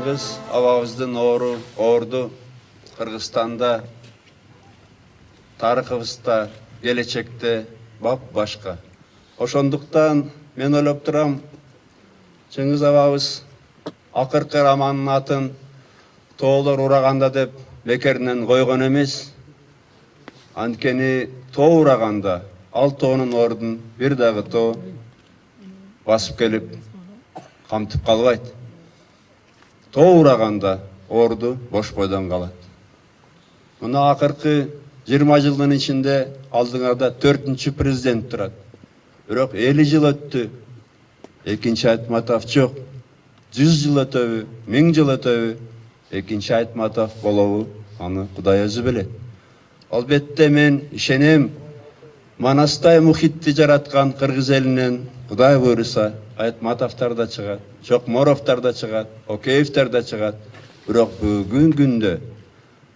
Кыргыз абабыздын орду Кыргызстанда тарыхыбызда келечекте бап башка. Ошондуктан мен ойлоп турам, Чыңгыз абабыз акыркы романын атын тоолор ураганда деп бекеринен койгон эмес. Анткени тоо ураганда ал тоонун ордун бир дагы тоо басып келип камтып калбайт. Тоо ураганда орду бош бойдон калат. Мына акыркы 20 жылдын ичинде алдыңарда 4-чү президент турат. Бирок 50 жыл өттү. Экинчи Айтматов жок. 100 жыл өтөбү, 1000 жыл өтөбү, экинчи Айтматов болобу, аны Кудай өзү билет. Албетте мен ишенем, Манастай мухитти жараткан кыргыз элинен Кудай буйруса Айтматовтар да чыгат, Чокморовтар да чыгат, Океевтер да чыгат. Бирок бүгүн күндө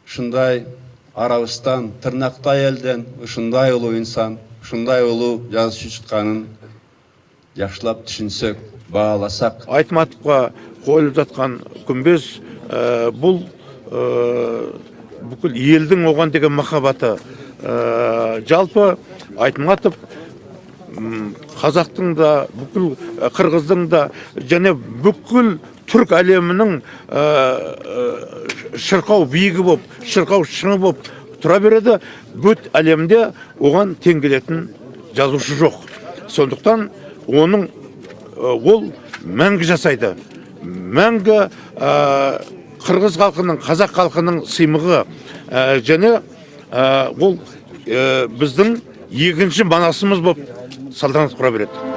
ушундай арабыздан тырнактай элден ушундай улуу инсан, ушундай улуу жазуучу чыкканын жакшылап түшүнсөк, бааласак. Айтматовго коюлуп жаткан күмбөз бул бүкүл элдин оган деген махабаты. Жалпы Айтматов қазақтың да, бүкіл қырғыздың да, және бүкіл түрк әлемінің шырқау биігі боп, шырқау шыңы боп тұра береді. Бүт әлемде оған тең келетін жазушы жоқ. Сондықтан оның ол мәңгі жасайды. Мәңгі қырғыз халқының, қазақ халқының сыймығы, және ол біздің екінші манасымыз боп салтанат құра береді.